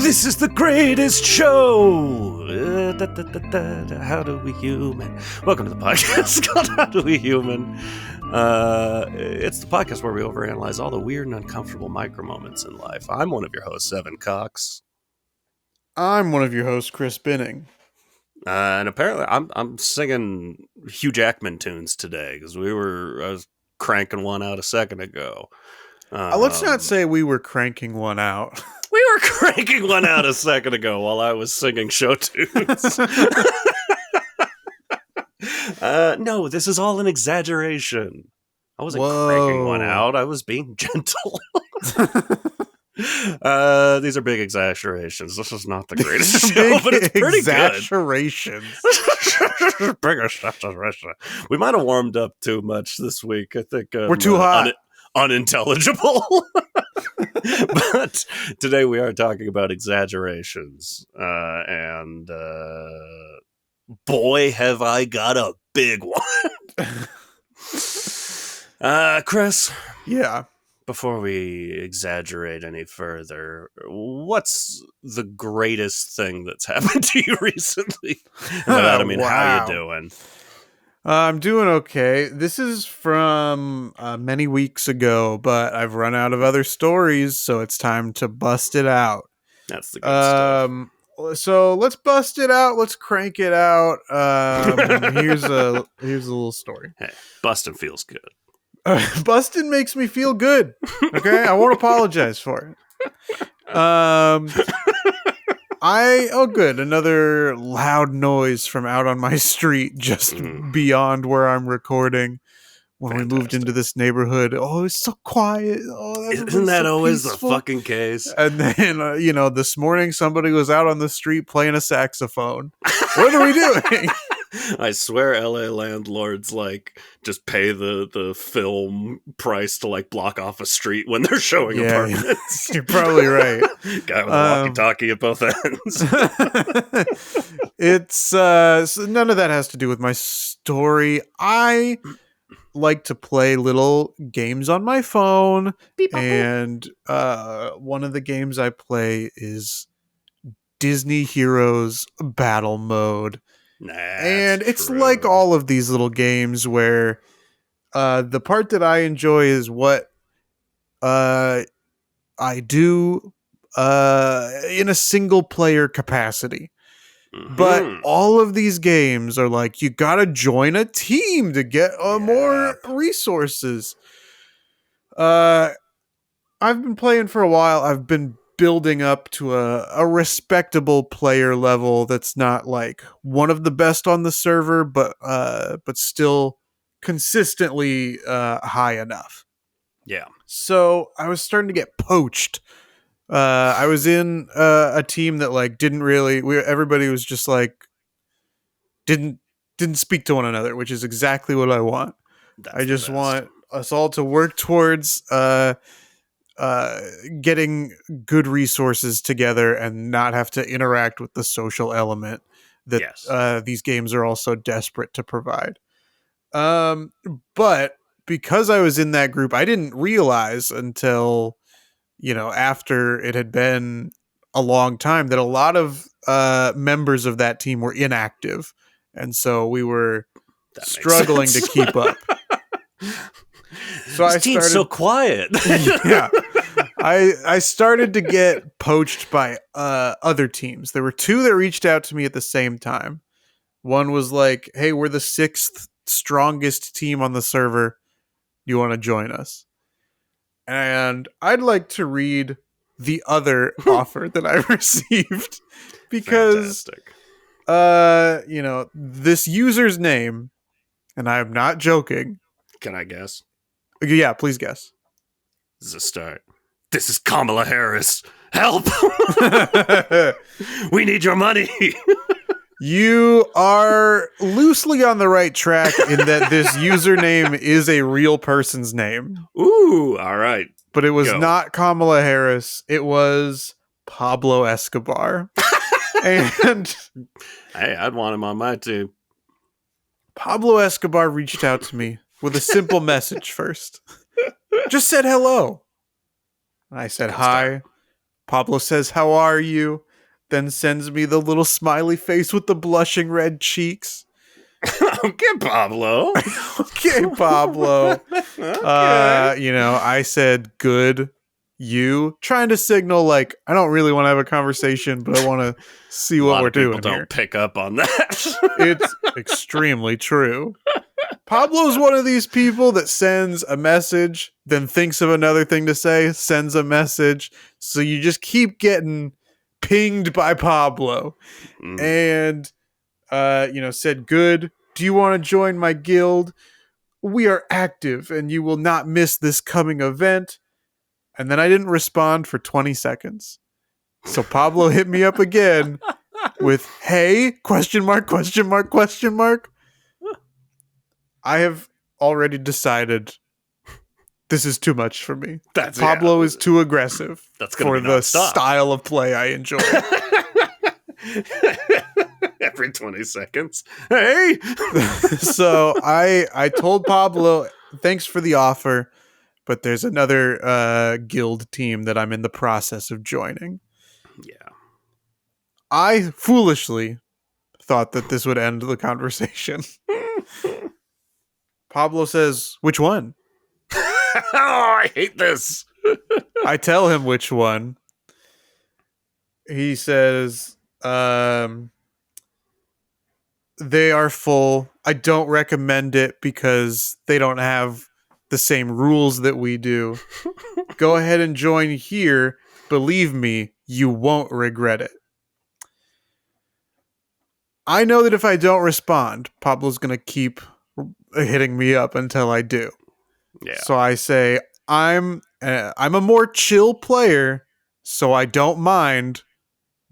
This is the greatest show! How do we human? Welcome to the podcast called How Do We Human? It's the podcast where we overanalyze all the weird and uncomfortable micro moments in life. I'm one of your hosts, Evan Cox. I'm one of your hosts, Chris Binning. And apparently I'm singing Hugh Jackman tunes today because I was cranking one out a second ago. Let's not say we were cranking one out. We were cranking one out a second ago while I was singing show tunes. No, this is all an exaggeration. I wasn't cranking one out. I was being gentle. These are big exaggerations. This is not the greatest show, but it's pretty exaggerations. Big exaggeration. We might have warmed up too much this week. I think we're too hot. Unintelligible. But today we are talking about exaggerations. And boy, have I got a big one. Chris? Yeah. Before we exaggerate any further, what's the greatest thing that's happened to you recently? How you doing? I'm doing okay. This is from many weeks ago, but I've run out of other stories, so it's time to bust it out. That's the good stuff. So let's bust it out. Let's crank it out. Here's a little story. Hey, busting feels good. Busting makes me feel good. Okay, I won't apologize for it. Good. Another loud noise from out on my street, just beyond where I'm recording. When Fantastic. We moved into this neighborhood, it's so quiet. Isn't that so always peaceful. the fucking case? And then, this morning somebody was out on the street playing a saxophone. What are we doing? I swear LA landlords just pay the film price to block off a street when they're showing apartments. You're probably right. Guy with a walkie-talkie at both ends. It's so none of that has to do with my story. I like to play little games on my phone, and one of the games I play is Disney Heroes Battle Mode. And it's true. like all of these little games where the part that I enjoy is what I do in a single player capacity. Mm-hmm. But all of these games are like, you gotta join a team to get more resources. I've been playing for a while. I've been building up to a respectable player level that's not like one of the best on the server, but still consistently high enough. Yeah. So I was starting to get poached. I was in a team that didn't really. Everybody was just didn't speak to one another, which is exactly what I want. I just want us all to work towards getting good resources together and not have to interact with the social element that these games are also desperate to provide. But because I was in that group, I didn't realize until after it had been a long time that a lot of members of that team were inactive, and so we were struggling to keep up. So this team's so quiet. Yeah. I started to get poached by other teams. There were two that reached out to me at the same time. One was like, hey, we're the 6th strongest team on the server. Do you want to join us? And I'd like to read the other offer that I received because, this user's name, and I'm not joking. Can I guess? Yeah, please guess. This is a start. This is Kamala Harris. Help! We need your money. You are loosely on the right track in that this username is a real person's name. Ooh, all right. But it was not Kamala Harris. It was Pablo Escobar. And hey, I'd want him on my team. Pablo Escobar reached out to me with a simple message first. Just said hello. I said, hi, Pablo says, "How are you?" Then sends me the little smiley face with the blushing red cheeks. Okay, Pablo. Okay, Pablo. Okay. I said, "Good. You?" Trying to signal, like, I don't really want to have a conversation, but I want to see A what lot we're of people doing don't here. pick up on that. It's extremely true. Pablo's one of these people that sends a message, then thinks of another thing to say, sends a message. So you just keep getting pinged by Pablo. And, said, "Good. Do you want to join my guild? We are active and you will not miss this coming event." And then I didn't respond for 20 seconds. So Pablo hit me up again with, "Hey, question mark, question mark, question mark." I have already decided this is too much for me. Pablo is too aggressive for the style of play I enjoy. Every 20 seconds. Hey! So I told Pablo, "Thanks for the offer, but there's another guild team that I'm in the process of joining." Yeah. I foolishly thought that this would end the conversation. Pablo says, "Which one?" Oh, I hate this. I tell him which one. He says, "They are full. I don't recommend it because they don't have the same rules that we do. Go ahead and join here. Believe me, you won't regret it." I know that if I don't respond, Pablo's going to keep hitting me up until I do. Yeah. So I say, I'm a more chill player, so I don't mind.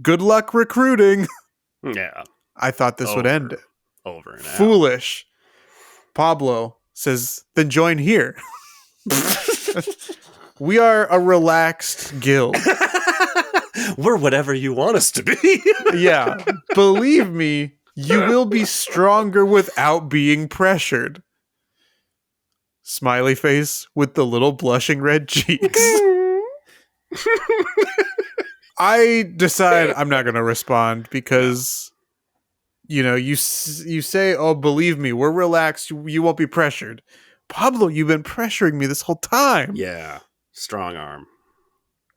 Good luck recruiting." Yeah. I thought this would end it. Over and out. Foolish. Pablo says, "Then join here." We are a relaxed guild. We're whatever you want us to be. Yeah. Believe me, you will be stronger without being pressured. Smiley face with the little blushing red cheeks. I decide I'm not going to respond because, you say, "Oh, believe me, we're relaxed. You won't be pressured." Pablo, you've been pressuring me this whole time. Yeah. Strong arm.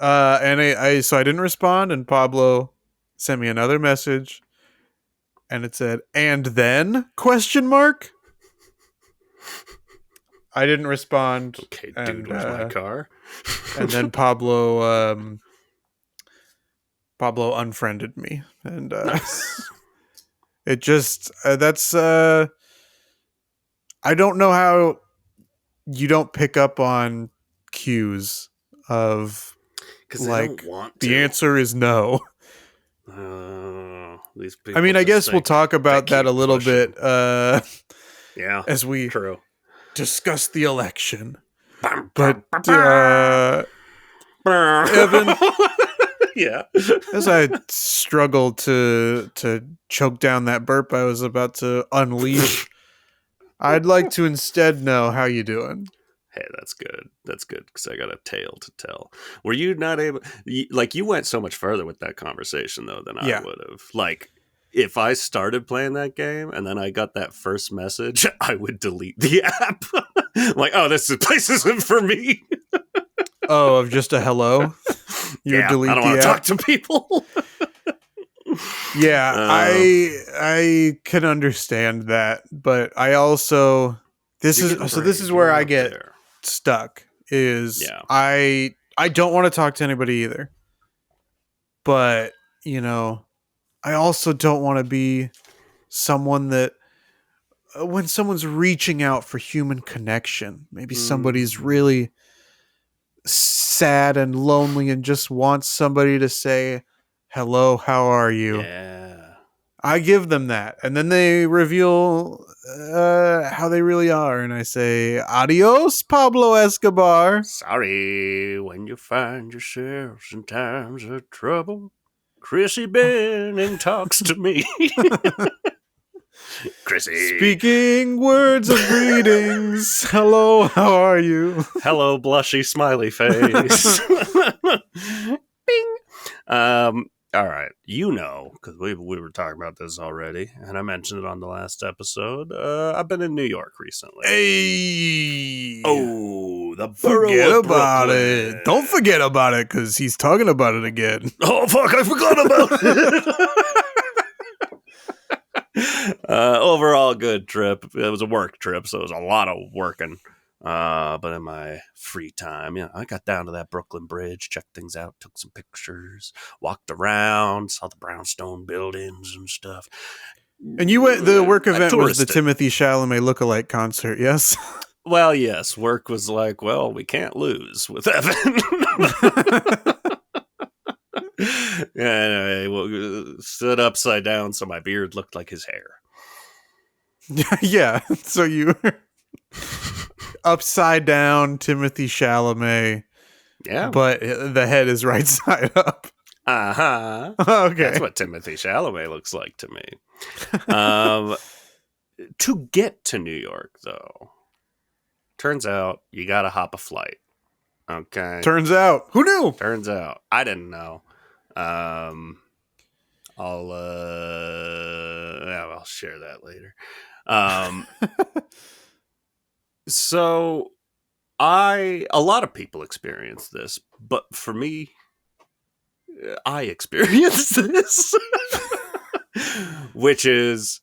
And so I didn't respond, and Pablo sent me another message, and it said, "And then?" question mark. I didn't respond. Okay, dude, where's my car? And then Pablo unfriended me, and Nice. it just that's I don't know how you don't pick up on cues of, Because they don't want to. The answer is no. These people. I mean, I guess we'll talk about that a little bit. Yeah, as we true. discuss the election. But Evan, yeah. As I struggled to choke down that burp I was about to unleash, I'd like to instead know how you doing. Hey, that's good. That's good because I got a tale to tell. Were you not able? You went so much further with that conversation though than I would have. Like, if I started playing that game and then I got that first message, I would delete the app. Like, oh, this place isn't for me. Oh, of just a hello? You delete I don't want to talk to people. Yeah, I can understand that, but I also this is where I get stuck. I don't want to talk to anybody either, but I also don't want to be someone that when someone's reaching out for human connection, maybe somebody's really sad and lonely and just wants somebody to say, "Hello, how are you?" Yeah. I give them that, and then they reveal how they really are, and I say, "Adios, Pablo Escobar." Sorry when you find yourselves in times of trouble. Chrissy Benning talks to me. Chrissy. Speaking words of greetings. Hello, how are you? Hello, blushy smiley face. Bing. All right, because we were talking about this already, and I mentioned it on the last episode. I've been in New York recently. Hey, Oh, the forget borough of about Brooklyn. it. Don't forget about it because he's talking about it again. Oh fuck, I forgot about it. Overall, good trip. It was a work trip, so it was a lot of working. But in my free time, I got down to that Brooklyn Bridge, checked things out, took some pictures, walked around, saw the brownstone buildings and stuff. And you went. The work event was the touristed. Timothy Chalamet lookalike concert. Yes. Well, yes, work was like, well, we can't lose with Evan. Anyway, stood upside down so my beard looked like his hair. Yeah. So you upside down Timothy Chalamet. Yeah. But the head is right side up. Uh-huh. Okay. That's what Timothy Chalamet looks like to me. To get to New York, though, turns out you gotta hop a flight. Okay. Turns out. Who knew? Turns out. I didn't know. I'll share that later. So a lot of people experience this, but for me, I experienced this, which is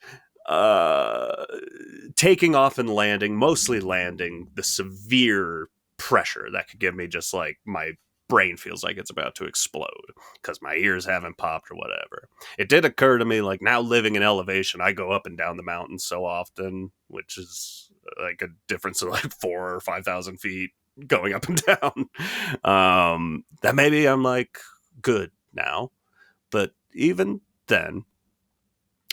taking off and landing, mostly landing, the severe pressure that could give me just like my brain feels like it's about to explode because my ears haven't popped or whatever. It did occur to me, like, now living in elevation, I go up and down the mountain so often, which is like a difference of like 4,000 or 5,000 feet going up and down. That maybe I'm like good now, but even then,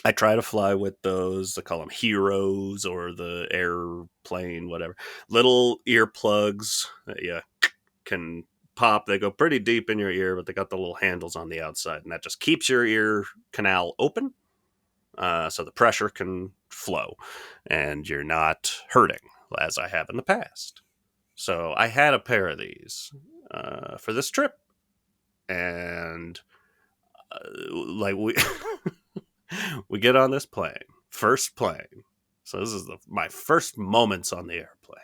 I try to fly with those, I call them heroes, or the airplane, whatever, little earplugs that you can pop. They go pretty deep in your ear, but they got the little handles on the outside, and that just keeps your ear canal open, so the pressure can flow, and you're not hurting, as I have in the past. So I had a pair of these for this trip, and like we get on this plane, first plane. So this is my first moments on the airplane.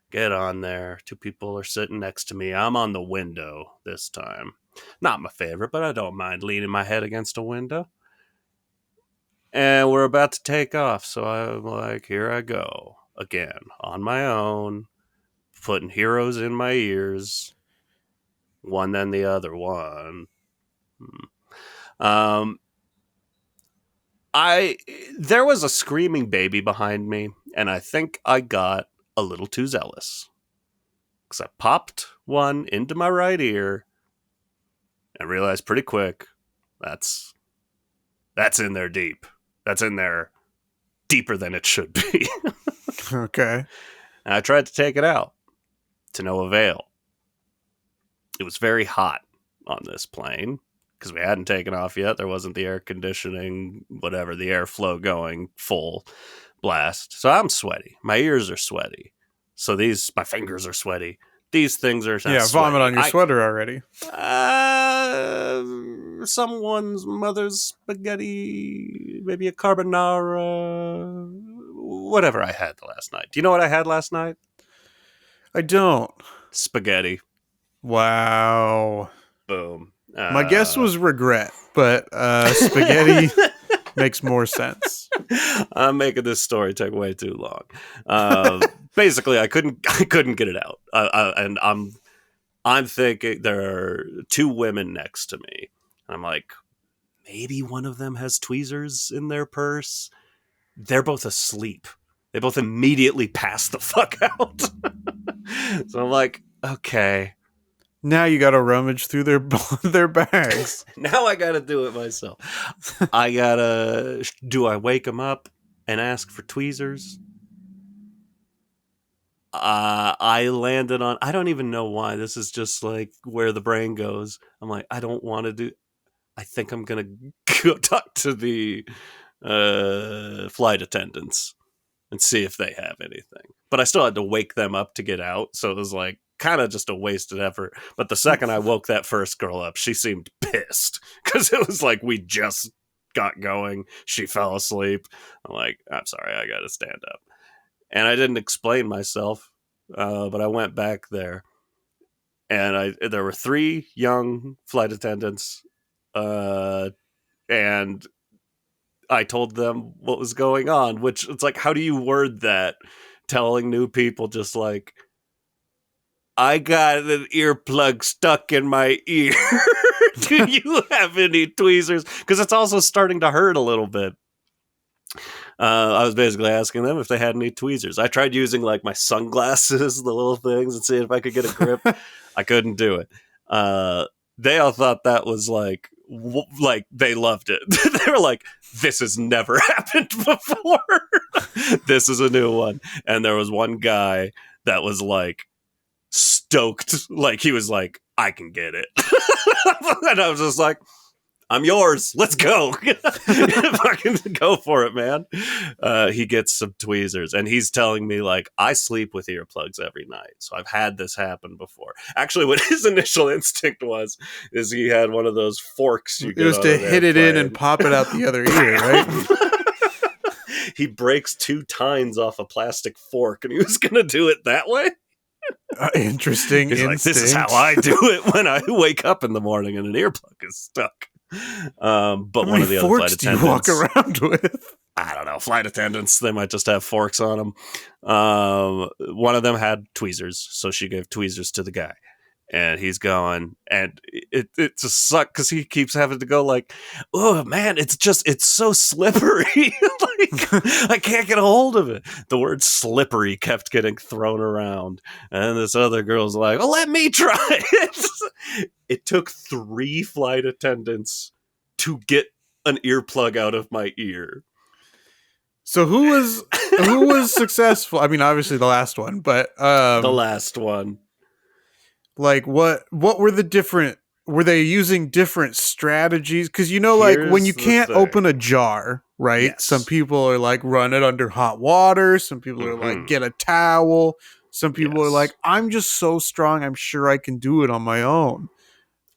Get on there. Two people are sitting next to me. I'm on the window this time. Not my favorite, but I don't mind leaning my head against a window. And we're about to take off. So I'm like, here I go. Again, on my own, putting heroes in my ears. One then the other one. There was a screaming baby behind me, and I think I got a little too zealous. Because I popped one into my right ear and realized pretty quick that's in there deep. That's in there deeper than it should be. Okay. And I tried to take it out to no avail. It was very hot on this plane because we hadn't taken off yet. There wasn't the air conditioning, whatever, the airflow going full blast. So I'm sweaty. My ears are sweaty. So my fingers are sweaty. These things are Yeah, sweaty. vomit on your sweater already. Someone's mother's spaghetti, maybe a carbonara, whatever I had last night. Do you know what I had last night? I don't. Spaghetti. Wow. Boom. My guess was regret, but spaghetti makes more sense. I'm making this story take way too long. Basically, I couldn't get it out, and I'm thinking there are two women next to me. I'm like, maybe one of them has tweezers in their purse. They're both asleep. They both immediately pass the fuck out. So I'm like, okay. Now you gotta rummage through their bags. Now I gotta do it myself. Do I wake them up and ask for tweezers? I landed on, I don't even know why. This is just like where the brain goes. I'm like, I don't want to do, I think I'm going to go talk to the flight attendants and see if they have anything. But I still had to wake them up to get out. So it was like kind of just a wasted effort. But the second I woke that first girl up, she seemed pissed because it was like we just got going. She fell asleep. I'm like, I'm sorry, I got to stand up. And I didn't explain myself, but I went back there. And there were 3 young flight attendants, and I told them what was going on, which it's like, how do you word that? Telling new people just like, I got an earplug stuck in my ear. Do you have any tweezers? Because it's also starting to hurt a little bit. I was basically asking them if they had any tweezers. I tried using like my sunglasses, the little things, and seeing if I could get a grip. I couldn't do it. They all thought that was like they loved it. They were like, this has never happened before. This is a new one. And there was one guy that was like stoked. Like he was like, I can get it. And I was just like, I'm yours. Let's go. Fucking go for it, man. He gets some tweezers, and he's telling me, like, I sleep with earplugs every night, so I've had this happen before. Actually, what his initial instinct was, is he had one of those forks you get. It was to hit it in and pop it out the other ear, right? He breaks 2 tines off a plastic fork, and he was going to do it that way. Interesting. He's like, this is how I do it when I wake up in the morning and an earplug is stuck. But one of the other flight attendants, do you walk around with? I don't know. Flight attendants, they might just have forks on them. One of them had tweezers, so she gave tweezers to the guy. And he's going, and it just sucks because he keeps having to go like, oh man, it's so slippery. Like, I can't get a hold of it. The word slippery kept getting thrown around. And this other girl's like, oh, let me try it. It took 3 flight attendants to get an earplug out of my ear. So who was successful? I mean, obviously the last one, but the last one. Like what were the different? Were they using different strategies? Because like when you can't open a jar, right? Yes. Some people are like, run it under hot water. Some people are like, get a towel. Some people are like, I'm just so strong, I'm sure I can do it on my own.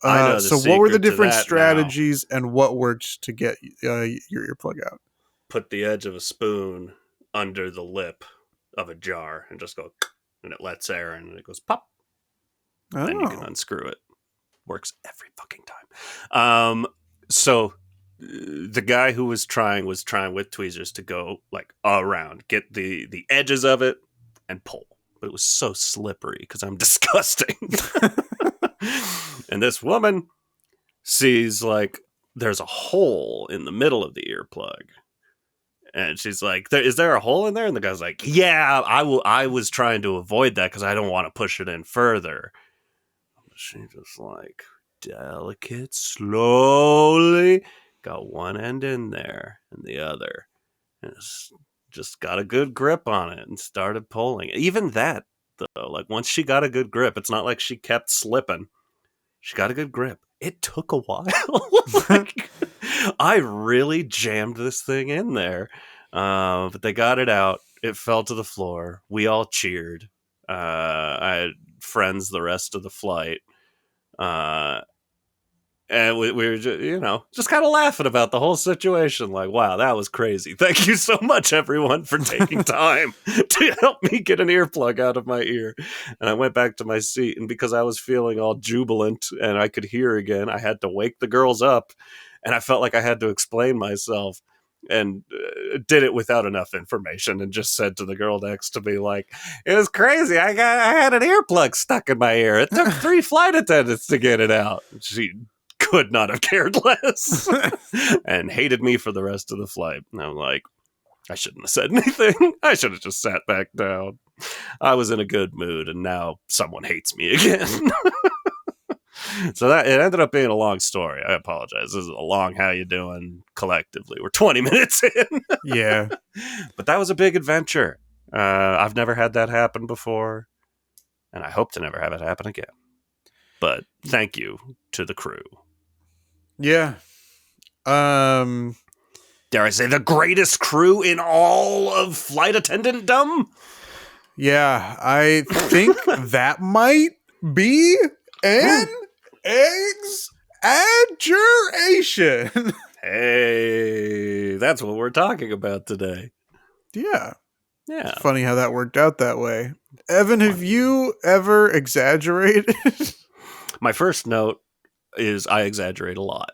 I know so what were the different strategies and what worked to get your earplug out? Put the edge of a spoon under the lip of a jar and just go, and it lets air in and it goes pop. Then you can unscrew it. Works every fucking time. So the guy who was trying with tweezers to go like around, get the edges of it and pull. But it was so slippery because I'm disgusting. And this woman sees like there's a hole in the middle of the earplug. And she's like, is there a hole in there? And the guy's like, yeah, I was trying to avoid that because I don't want to push it in further. She just like delicate, slowly got one end in there and the other, and just got a good grip on it and started pulling. Even that though, like once she got a good grip, it's not like she kept slipping. She got a good grip. It took a while. Like, I really jammed this thing in there, but they got it out. It fell to the floor. We all cheered. I had friends the rest of the flight, and we were just kind of laughing about the whole situation, like, wow, that was crazy. Thank you so much, everyone, for taking time to help me get an earplug out of my ear. And I went back to my seat, and because I was feeling all jubilant and I could hear again, I had to wake the girls up, and I felt like I had to explain myself. And did it without enough information, and just said to the girl next to me, like, it was crazy. I had an earplug stuck in my ear. It took 3 flight attendants to get it out. She could not have cared less and hated me for the rest of the flight. And I'm like, I shouldn't have said anything. I should have just sat back down. I was in a good mood, and now someone hates me again. So that it ended up being a long story. I apologize. This is a long how you doing collectively. We're 20 minutes in. Yeah. But that was a big adventure. I've never had that happen before, and I hope to never have it happen again. But thank you to the crew. Yeah. Dare I say the greatest crew in all of flight attendant-dom? Yeah, I think that might B N exaggeration. Hey, that's what we're talking about today. Yeah. Yeah. It's funny how that worked out that way. Evan, have you ever exaggerated? My first note is I exaggerate a lot.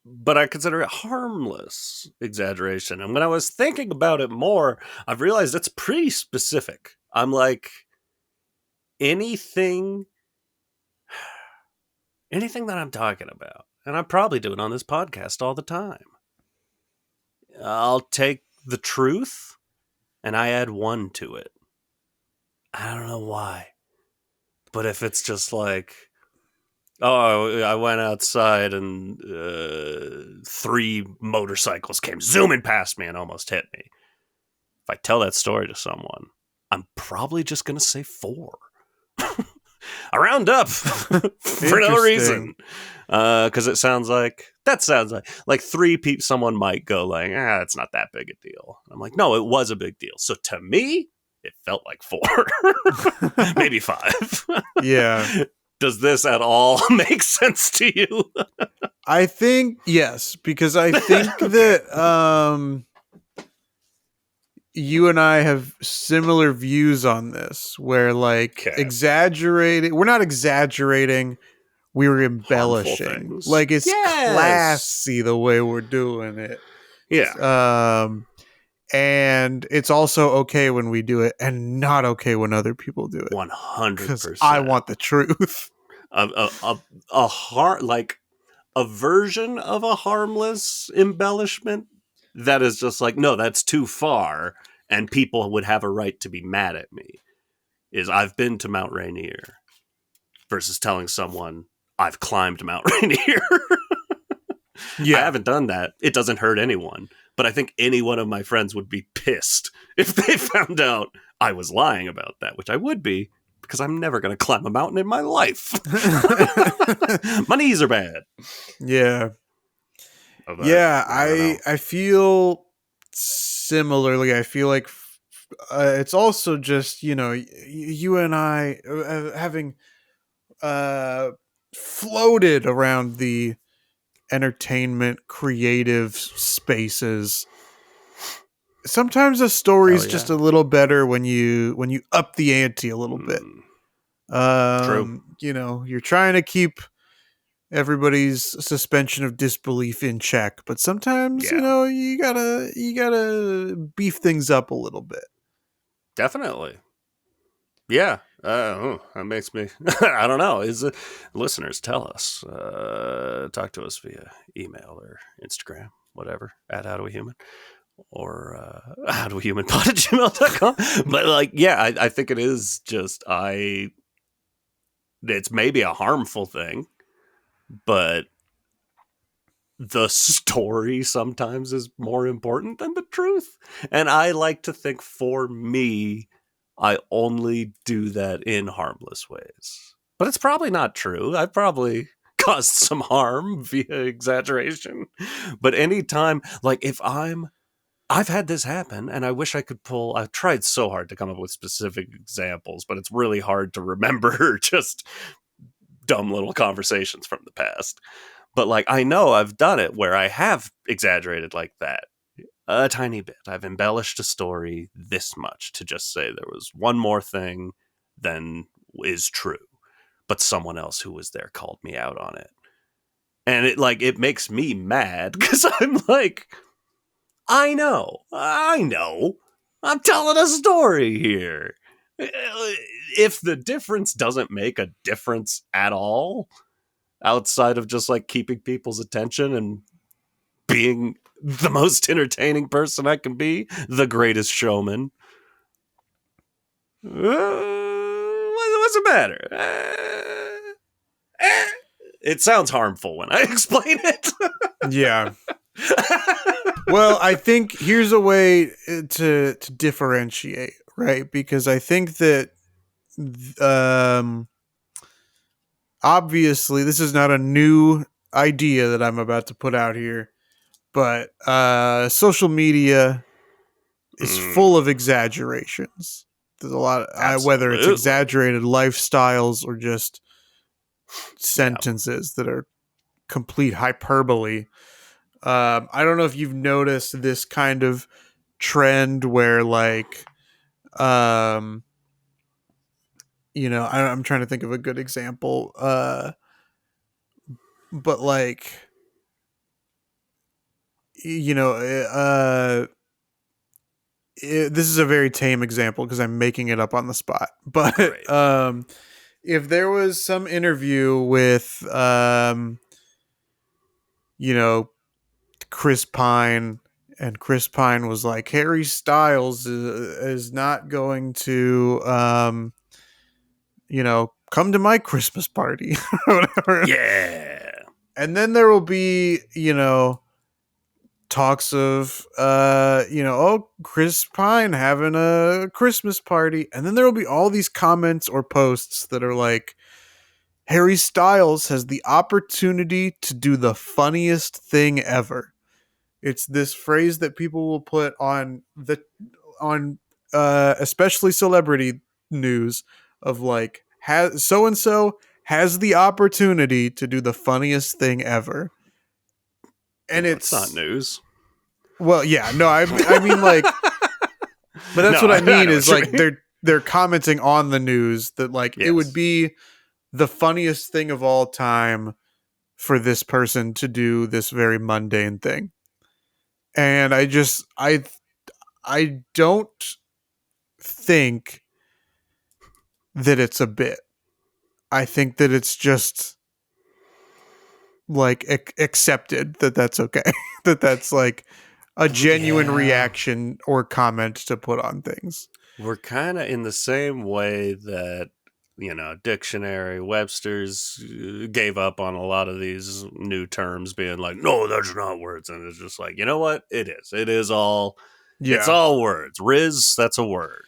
But I consider it harmless exaggeration. And when I was thinking about it more, I've realized it's pretty specific. I'm like, anything that I'm talking about, and I probably do it on this podcast all the time, I'll take the truth and I add one to it. I don't know why. But if it's just like, oh, I went outside and 3 motorcycles came zooming past me and almost hit me. If I tell that story to someone, I'm probably just going to say 4. I round up for no reason. Because it sounds like, like 3 people, someone might go like, it's not that big a deal. I'm like, no, it was a big deal. So to me, it felt like 4, maybe 5. Yeah. Does this at all make sense to you? I think yes, because I think that you and I have similar views on this, where like exaggerating, we're not exaggerating, we're embellishing. Like it's classy the way we're doing it. Yeah. And it's also okay when we do it and not okay when other people do it. 100%. I want the truth. Like a version of a harmless embellishment that is just like, no, that's too far, and people would have a right to be mad at me, is I've been to Mount Rainier versus telling someone I've climbed Mount Rainier. Yeah. I haven't done that. It doesn't hurt anyone. But I think any one of my friends would be pissed if they found out I was lying about that, which I would be, because I'm never going to climb a mountain in my life. My knees are bad. Yeah. I feel similarly. I feel like it's also just, you and I having floated around the entertainment creative spaces. Sometimes a story's just a little better when you up the ante a little bit. True. You're trying to keep everybody's suspension of disbelief in check, but sometimes you gotta beef things up a little bit. Definitely. Yeah. That makes me, I don't know. Listeners, tell us. Talk to us via email or Instagram, whatever, at HowDoWeHuman, or HowDoWeHumanPod@gmail.com. But like, yeah, I think it is just, it's maybe a harmful thing, but the story sometimes is more important than the truth. And I like to think, for me, I only do that in harmless ways. But it's probably not true. I've probably caused some harm via exaggeration. But anytime, like I've had this happen, and I wish I could I've tried so hard to come up with specific examples, but it's really hard to remember just dumb little conversations from the past. But like, I know I've done it where I have exaggerated like that a tiny bit. I've embellished a story this much to just say there was one more thing than is true, but someone else who was there called me out on it. And it makes me mad because I'm like, I know, I'm telling a story here. If the difference doesn't make a difference at all, outside of just like keeping people's attention and being the most entertaining person I can be, the greatest showman, what's the matter? It sounds harmful when I explain it. Yeah. Well, I think here's a way to differentiate, right? Because I think that obviously this is not a new idea that I'm about to put out here, but social media is full of exaggerations. There's a lot, whether it's Absolutely. exaggerated lifestyles or just Yeah. sentences that are complete hyperbole. I don't know if you've noticed this kind of trend where, like, I'm trying to think of a good example. But like, you know, this is a very tame example because I'm making it up on the spot. But Great. if there was some interview with, you know, Chris Pine, and Chris Pine was like, Harry Styles is not going to, come to my Christmas party or whatever. Yeah. And then there will be, talks of, Chris Pine having a Christmas party. And then there will be all these comments or posts that are like, Harry Styles has the opportunity to do the funniest thing ever. It's this phrase that people will put on especially celebrity news of like, has so and so has the opportunity to do the funniest thing ever. And Well, it's not it's, news. well, yeah, no, I mean, like, but that's No, what I mean know is what you like mean. they're commenting on the news that like it would Yes. be the funniest thing of all time for this person to do this very mundane thing. And I don't think that it's a bit. I think that it's just like accepted that that's okay. That that's like a genuine Yeah. reaction or comment to put on things. We're kind of in the same way that, Dictionary, Webster's gave up on a lot of these new terms being like, no, that's not words. And it's just like, you know what? It is. It is all, it's Yeah. all words. Riz, that's a word.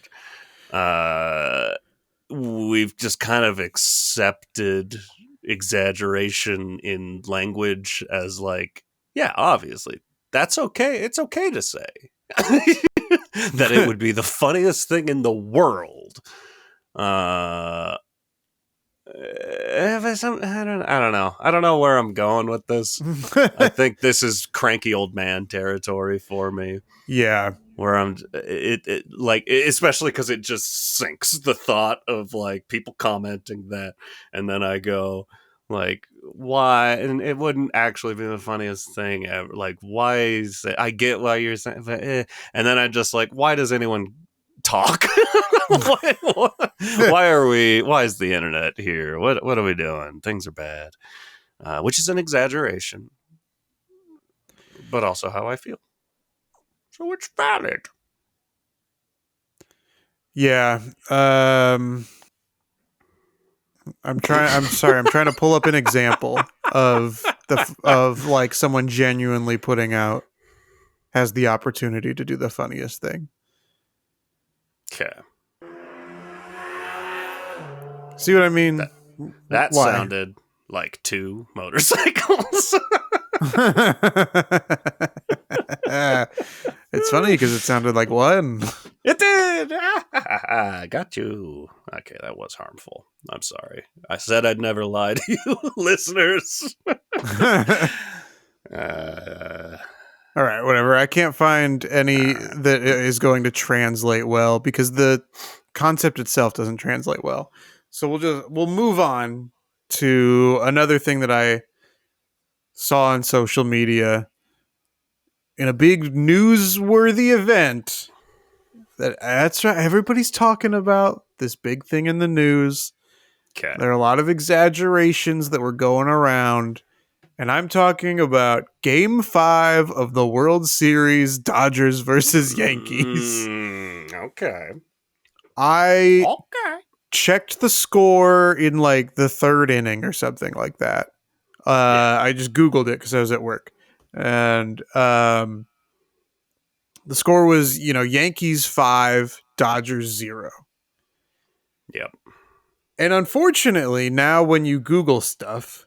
We've just kind of accepted exaggeration in language as like, yeah, obviously, that's okay. It's okay to say that it would be the funniest thing in the world. I don't know. I don't know where I'm going with this. I think this is cranky old man territory for me. Yeah. Where I'm, like, especially because it just sinks the thought of like people commenting that, and then I go, like, why? And it wouldn't actually be the funniest thing ever. Like, why is it? I get why you're saying, but and then I just like, why does anyone talk? Why are we? Why is the internet here? What are we doing? Things are bad, which is an exaggeration, but also how I feel. So it's valid. Yeah. I'm sorry. I'm trying to pull up an example of of like someone genuinely putting out has the opportunity to do the funniest thing. Okay. See what I mean? That Why? sounded like two motorcycles. It's funny because it sounded like one. It did. Got you. Okay, that was harmful. I'm sorry. I said I'd never lie to you, listeners. All right, whatever. I can't find any that is going to translate well because the concept itself doesn't translate well. So we'll move on to another thing that I saw on social media in a big newsworthy event. That's right. Everybody's talking about this big thing in the news. Okay. There are a lot of exaggerations that were going around. And I'm talking about Game 5 of the World Series, Dodgers versus Yankees. Okay. I Okay. checked the score in like the third inning or something like that. Yeah. I just Googled it because I was at work. And the score was, Yankees 5, Dodgers 0. Yep. And unfortunately, now when you Google stuff,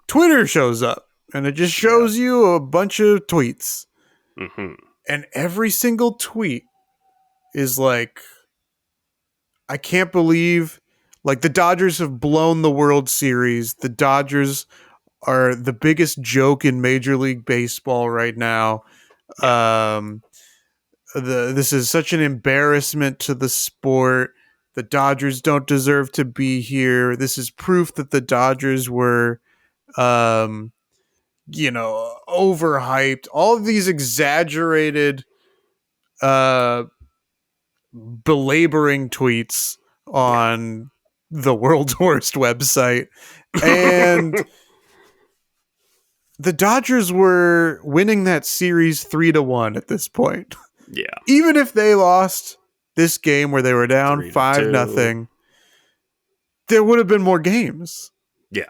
Twitter shows up and it just shows you a bunch of tweets. Mm-hmm. And every single tweet is like I can't believe, like, the Dodgers have blown the World Series. The Dodgers are the biggest joke in Major League Baseball right now. Yeah. This is such an embarrassment to the sport. The Dodgers don't deserve to be here. This is proof that the Dodgers were, um, overhyped. All of these exaggerated, uh, belaboring tweets Yeah. on the world's worst website. And the Dodgers were winning that series 3-1 at this point. Yeah. Even if they lost this game where they were down 3-2. 5-0, there would have been more games. Yeah.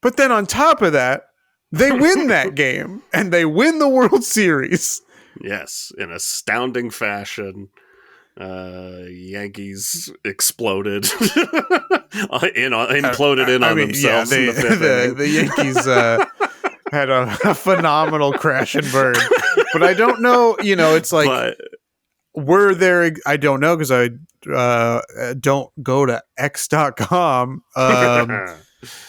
But then on top of that, they win that game and they win the World Series. Yes, in astounding fashion. Yankees exploded, imploded on themselves in the fifth inning. The Yankees had a phenomenal crash and burn. But I don't know, it's like, were there, I don't know, because I don't go to x.com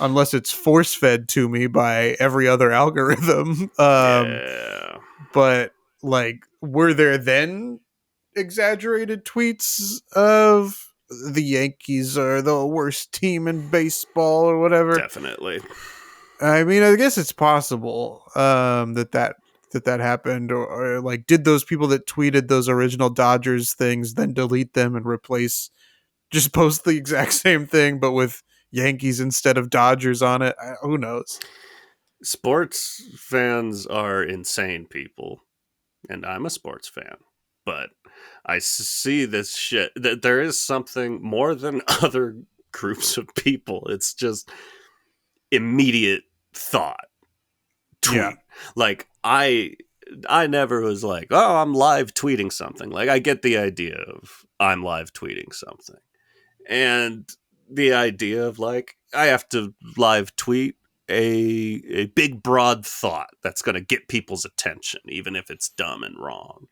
unless it's force fed to me by every other algorithm. Yeah. But like, were there then exaggerated tweets of the Yankees are the worst team in baseball or whatever? Definitely. I mean, I guess it's possible that happened, or like, did those people that tweeted those original Dodgers things then delete them and just post the exact same thing but with Yankees instead of Dodgers on it? Who knows? Sports fans are insane people, and I'm a sports fan, but I see this shit that there is something more than other groups of people. It's just immediate thought tweet. Yeah. Like I never was like, oh, I'm live tweeting something. Like, I get the idea of I'm live tweeting something, and the idea of like I have to live tweet a big broad thought that's going to get people's attention, even if it's dumb and wrong.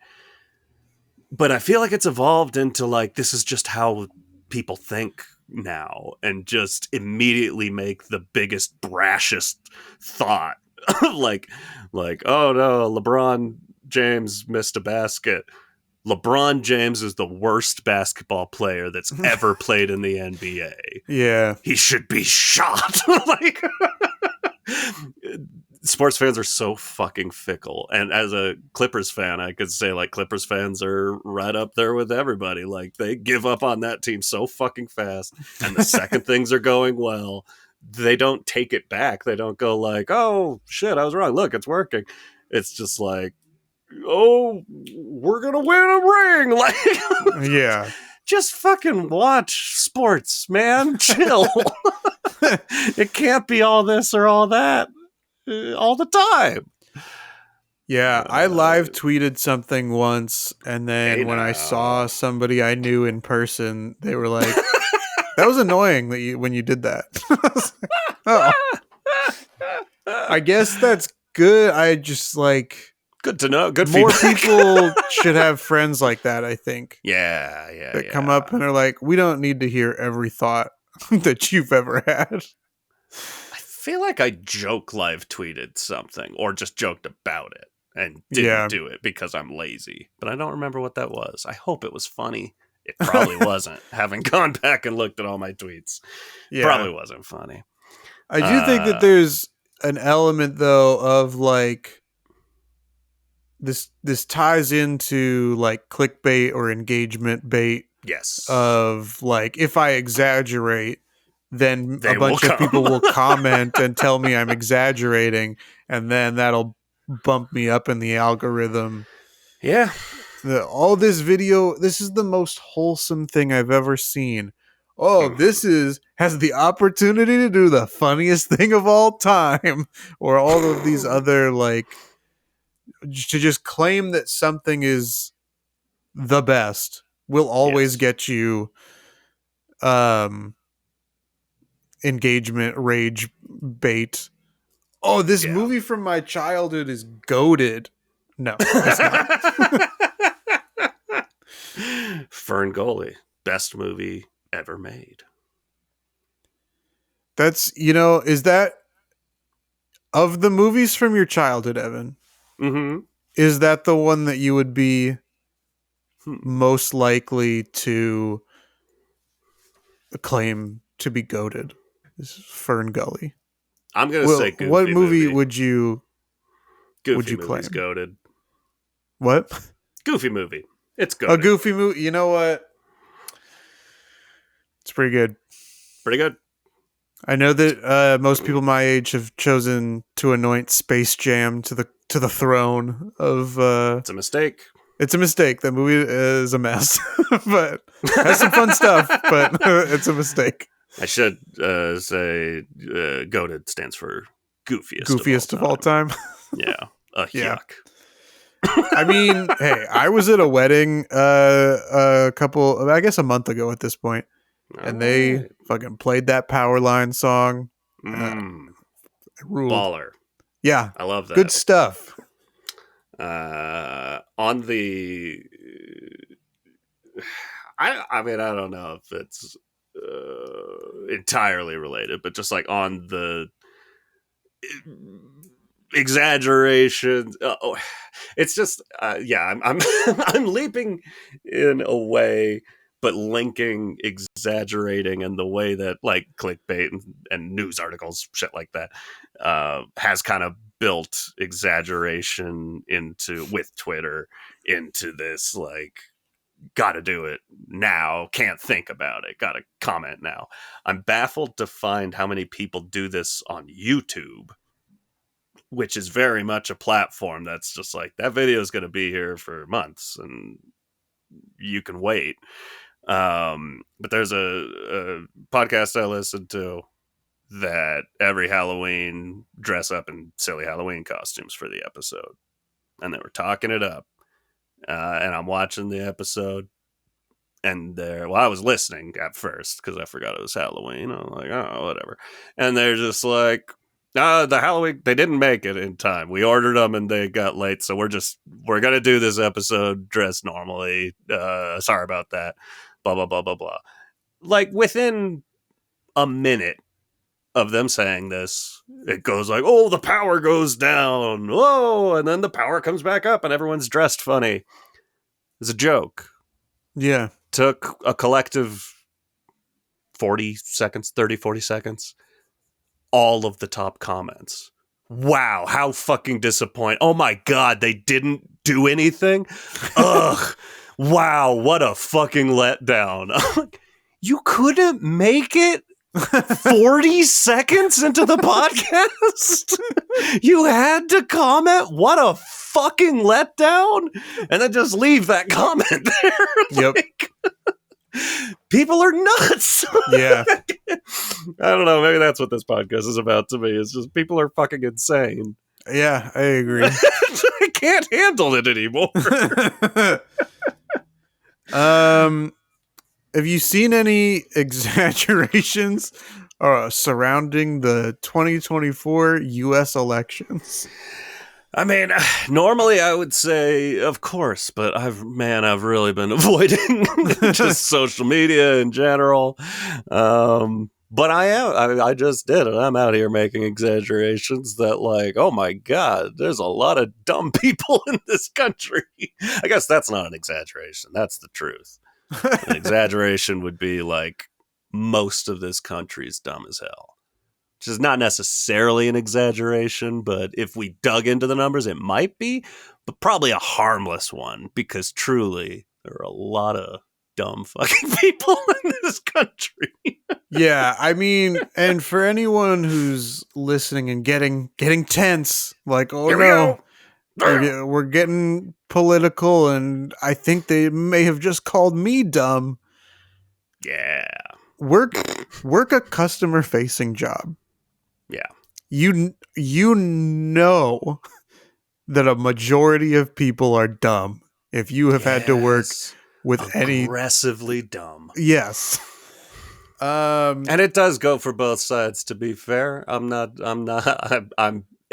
But I feel like it's evolved into like, this is just how people think now, and just immediately make the biggest, brashest thought. like, oh no, LeBron James missed a basket. LeBron James is the worst basketball player that's ever played in the NBA. Yeah. He should be shot. Like, sports fans are so fucking fickle. And as a Clippers fan, I could say like Clippers fans are right up there with everybody. Like, they give up on that team so fucking fast. And the second things are going well, they don't take it back. They don't go like, oh shit, I was wrong. Look, it's working. It's just like, oh, we're gonna win a ring. Like, yeah, just fucking watch sports, man. Chill. It can't be all this or all that all the time. Yeah, I live tweeted something once, and then when I saw somebody I knew in person, they were like, that was annoying when you did that. Oh. I guess that's good. I just like, good to know. Good more feedback. people should have friends like that, I think. Yeah. That come up and are like, we don't need to hear every thought that you've ever had. I feel like I joke live tweeted something, or just joked about it and didn't do it because I'm lazy. But I don't remember what that was. I hope it was funny. It probably wasn't. Having gone back and looked at all my tweets, probably wasn't funny. I do think that there's an element, though, of like, this ties into like clickbait or engagement bait. Yes. Of like, if I exaggerate, then a bunch of people will comment and tell me I'm exaggerating, and then that'll bump me up in the algorithm. Yeah. All this video, this is the most wholesome thing I've ever seen. Oh, this has the opportunity to do the funniest thing of all time. Or all of these other, like, to just claim that something is the best will always get you engagement, rage bait. Oh, this movie from my childhood is goated. No, it's not. Ferngully, best movie ever made. That's, is that of the movies from your childhood, Evan? Mm-hmm. Is that the one that you would be Hmm. most likely to claim to be goated? Is Ferngully? I'm gonna Well, say what Goofy movie movie. would you Goofy movie's claim? goated. What? Goofy movie. It's A goated. Goofy movie? You know what? It's pretty good. Pretty good. I know that most people my age have chosen to anoint Space Jam to the throne of. It's a mistake. It's a mistake. That movie is a mess, but has some fun stuff. But it's a mistake. I should say goated stands for Goofiest of all time. Yeah. Yeah. Yuck. I mean, hey, I was at a wedding I guess a month ago at this point, and they Alright. fucking played that Power Line song. It ruled. Baller. Yeah, I love that. good stuff. On the I mean, I don't know if it's entirely related, but just like on the exaggerations, it's just I'm I'm leaping in a way, but linking exaggerating and the way that like clickbait and news articles, shit like that, has kind of built exaggeration into with Twitter into this like gotta do it now, can't think about it, gotta comment now. I'm baffled to find how many people do this on YouTube, which is very much a platform that's just like that video is going to be here for months and you can wait. But there's a podcast I listen to that every Halloween dress up in silly Halloween costumes for the episode, and they were talking it up. And I'm watching the episode, and I was listening at first because I forgot it was Halloween. I'm like, oh, whatever. And they're just like, the Halloween, they didn't make it in time. We ordered them and they got late, so we're gonna do this episode dressed normally. Sorry about that. Blah blah blah blah blah. Like within a minute of them saying this, it goes like, oh, the power goes down. Whoa, and then the power comes back up and everyone's dressed funny. It's a joke. Yeah. Took a collective 40 seconds. All of the top comments. Wow, how fucking disappointing. Oh my God, they didn't do anything? Ugh. Wow, what a fucking letdown. You couldn't make it 40 seconds into the podcast? You had to comment? What a fucking letdown? And then just leave that comment there. Yep. People are nuts. Yeah. I don't know. Maybe that's what this podcast is about to me. It's just people are fucking insane. Yeah, I agree. I can't handle it anymore. Have you seen any exaggerations surrounding the 2024 U.S. elections? I mean, normally I would say, of course, but I've really been avoiding just social media in general. But I just did it. I'm out here making exaggerations that like, oh my God, there's a lot of dumb people in this country. I guess that's not an exaggeration. That's the truth. An exaggeration would be like, most of this country is dumb as hell. Which is not necessarily an exaggeration, but if we dug into the numbers, it might be, but probably a harmless one, because truly, there are a lot of dumb fucking people in this country. Yeah, I mean, and for anyone who's listening and getting tense, like, oh no, we're getting political, and I think they may have just called me dumb. Yeah. Work a customer facing job. Yeah. You know that a majority of people are dumb if you have had to work with aggressively dumb. Yes. And it does go for both sides, to be fair. I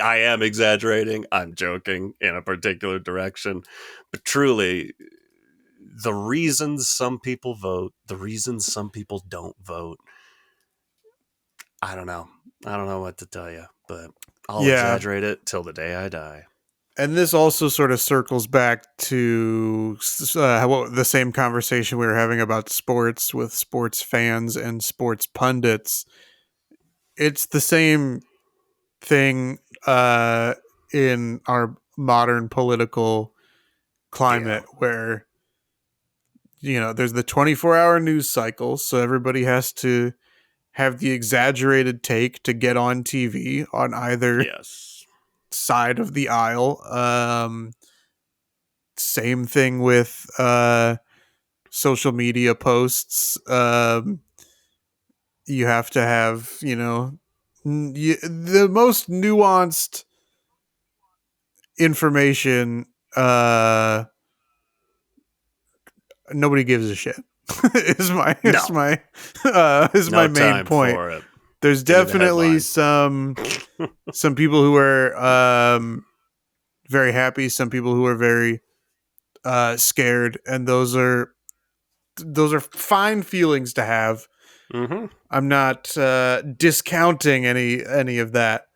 am exaggerating. I'm joking in a particular direction, but truly the reasons some people vote, the reasons some people don't vote. I don't know. I don't know what to tell you, but I'll exaggerate it till the day I die. And this also sort of circles back to the same conversation we were having about sports with sports fans and sports pundits. It's the same thing in our modern political climate where, there's the 24-hour news cycle, so everybody has to have the exaggerated take to get on TV on either side of the aisle. Same thing with social media posts. You have to have, the most nuanced information. Nobody gives a shit. is my main point. There's definitely some people who are very happy, some people who are very scared, and those are fine feelings to have. Mm-hmm. I'm not discounting any of that.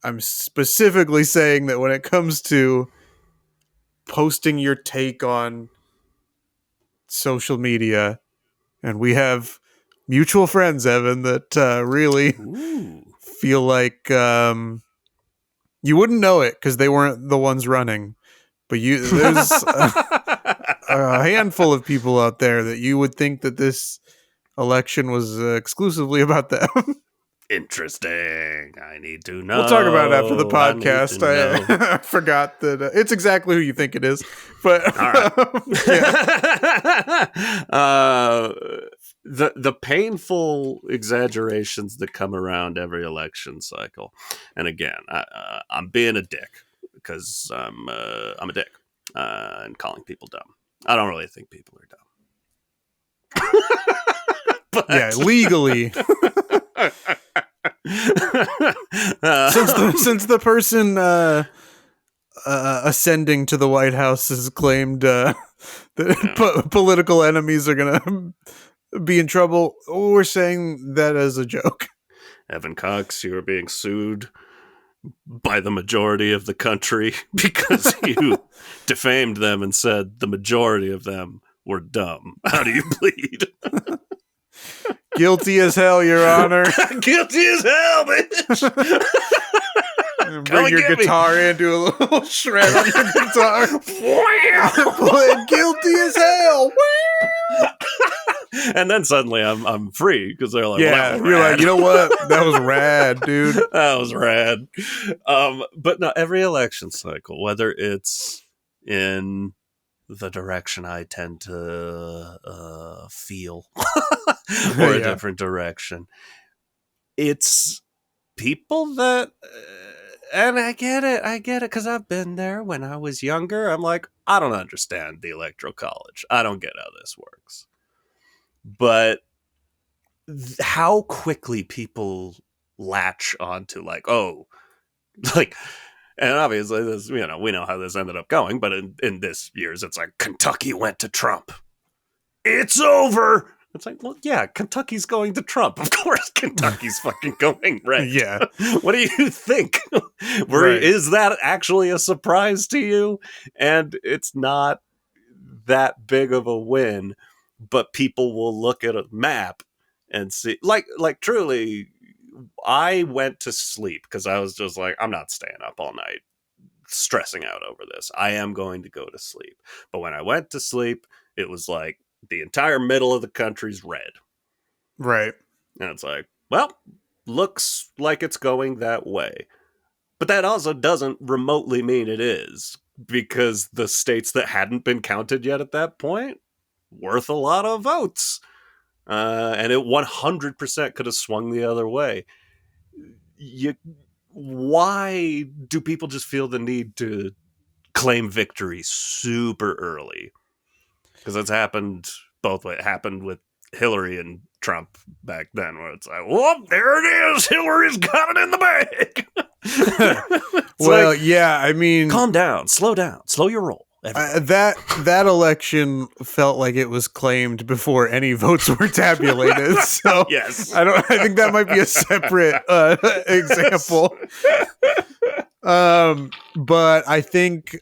I'm specifically saying that when it comes to posting your take on social media, and we have mutual friends, Evan, that really feel like you wouldn't know it because they weren't the ones running, but there's a handful of people out there that you would think that this election was exclusively about them. Interesting. I need to know. We'll talk about it after the podcast. I forgot that it's exactly who you think it is. But all right. The painful exaggerations that come around every election cycle, and again, I'm being a dick because I'm a dick and calling people dumb. I don't really think people are dumb. But yeah, legally. Since the person ascending to the White House has claimed that political enemies are going to be in trouble, we're saying that as a joke. Evan Cox, you are being sued by the majority of the country because you defamed them and said the majority of them were dumb. How do you plead? Guilty as hell, Your Honor. Guilty as hell, bitch. Bring your guitar in, do a little shred on your guitar. Guilty as hell. And then suddenly I'm free because they're like, yeah, well, you're like, you know what? That was rad, dude. That was rad. But no, every election cycle, whether it's in the direction I tend to feel or a different direction, it's people that and I get it because I've been there when I was younger. I'm like, I don't understand the Electoral College. I don't get how this works. But how quickly people latch onto like, oh, like, and obviously this, we know how this ended up going, but in this year's, it's like Kentucky went to Trump. It's over. It's like, well, yeah, Kentucky's going to Trump. Of course Kentucky's fucking going red. Yeah. What do you think? Is that actually a surprise to you? And it's not that big of a win, but people will look at a map and see, like truly, I went to sleep because I was just like, I'm not staying up all night stressing out over this. I am going to go to sleep. But when I went to sleep, it was like the entire middle of the country's red. Right. And it's like, well, looks like it's going that way. But that also doesn't remotely mean it is, because the states that hadn't been counted yet at that point, worth a lot of votes. And it 100% could have swung the other way. Why do people just feel the need to claim victory super early? Because it's happened both ways. It happened with Hillary and Trump back then, where it's like, whoop, there it is. Hillary's got it in the bag. Well, like, yeah, I mean, calm down, slow your roll. Everybody. That election felt like it was claimed before any votes were tabulated. So Yes. I think that might be a separate example. But I think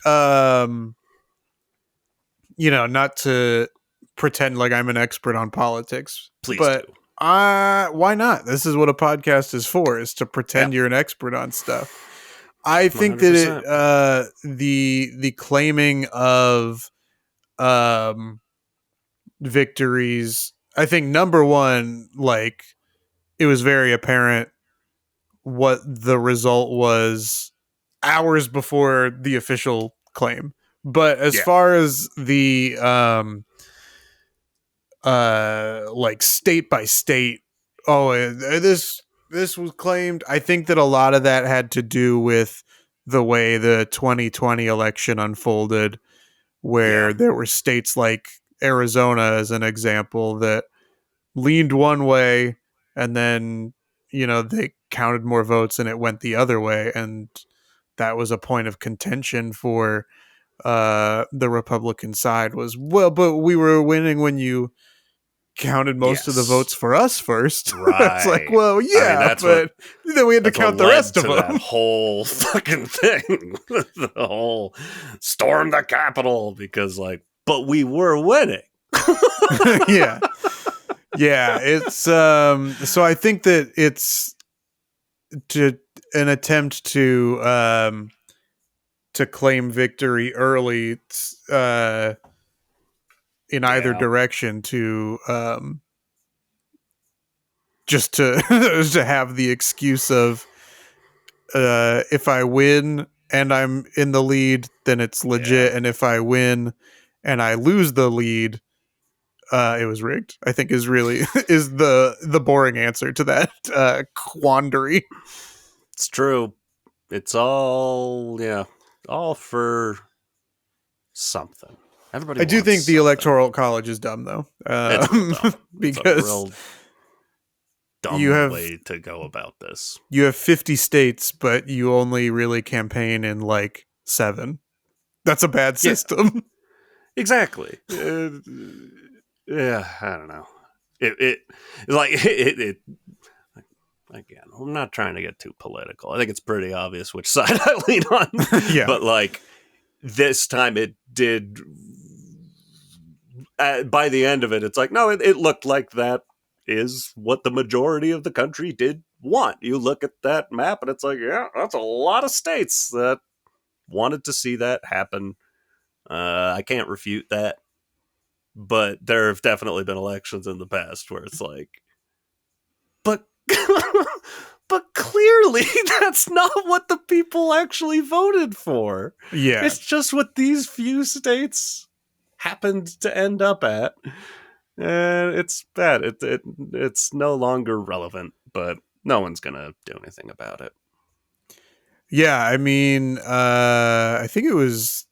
not to pretend like I'm an expert on politics. Please but do. Why not? This is what a podcast is for, is to pretend you're an expert on stuff. I think 100%. that the claiming of victories, I think number one, like, it was very apparent what the result was hours before the official claim. But as far as the like state by state, this was claimed, I think that a lot of that had to do with the way the 2020 election unfolded, where there were states like Arizona, as an example, that leaned one way, and then they counted more votes and it went the other way, and that was a point of contention for the Republican side, was, well, but we were winning when you counted most of the votes for us first. Right. It's like, well, yeah, but then we had to count the rest of them. That whole fucking thing, the whole storm the Capitol, because but we were winning. yeah. It's so I think that it's an attempt to claim victory early in either direction, to just to to have the excuse of if I win and I'm in the lead, then it's legit, and if I win and I lose the lead, it was rigged. I think is the boring answer to that quandary. It's true. It's all for something. Everybody. I do think the Electoral College is dumb, though, it's dumb. because it's a real dumb way to go about this. You have 50 states, but you only really campaign in like 7. That's a bad system. Exactly. Yeah, I don't know. It again, I'm not trying to get too political. I think it's pretty obvious which side I lean on. But this time it did. By the end of it, it's like, no, it looked like that is what the majority of the country did want. You look at that map and it's like, yeah, that's a lot of states that wanted to see that happen. I can't refute that. But there have definitely been elections in the past where it's like, but clearly that's not what the people actually voted for. Yeah. It's just what these few states happened to end up at. And it's bad. It's no longer relevant, but no one's going to do anything about it. Yeah, I mean, I think it was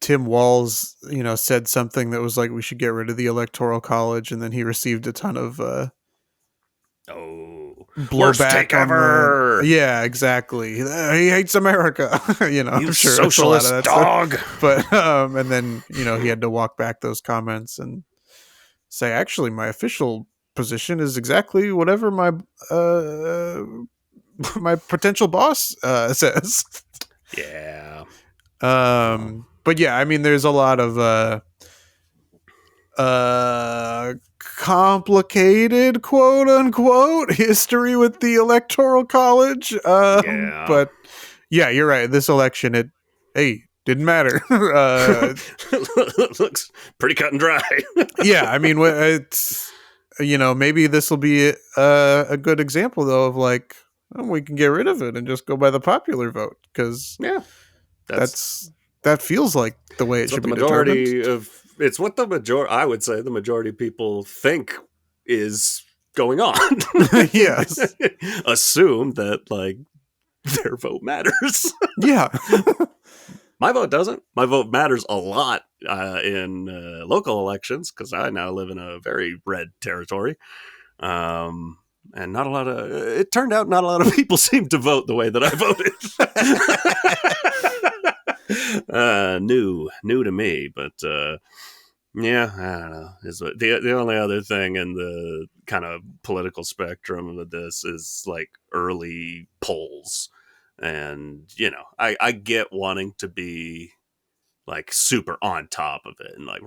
Tim Walz, said something that was like, we should get rid of the Electoral College, and then he received a ton of blowback ever. Yeah, exactly. He hates America. You I'm sure socialist dog. Stuff. But and then he had to walk back those comments and say, actually, my official position is exactly whatever my my potential boss says. Yeah. But yeah, I mean, there's a lot of complicated, quote unquote, history with the Electoral College. But yeah, you're right. This election, didn't matter. Looks pretty cut and dry. Yeah, I mean, it's maybe this will be a good example, though, of like, we can get rid of it and just go by the popular vote, because that feels like the way it should be determined. It's what I would say the majority of people think is going on. Yes. Assume that their vote matters. Yeah. My vote doesn't. My vote matters a lot in local elections, because I now live in a very red territory. And it turned out not a lot of people seem to vote the way that I voted. New to me, but yeah, I don't know. Is the only other thing in the kind of political spectrum of this is like early polls, and I get wanting to be like super on top of it and like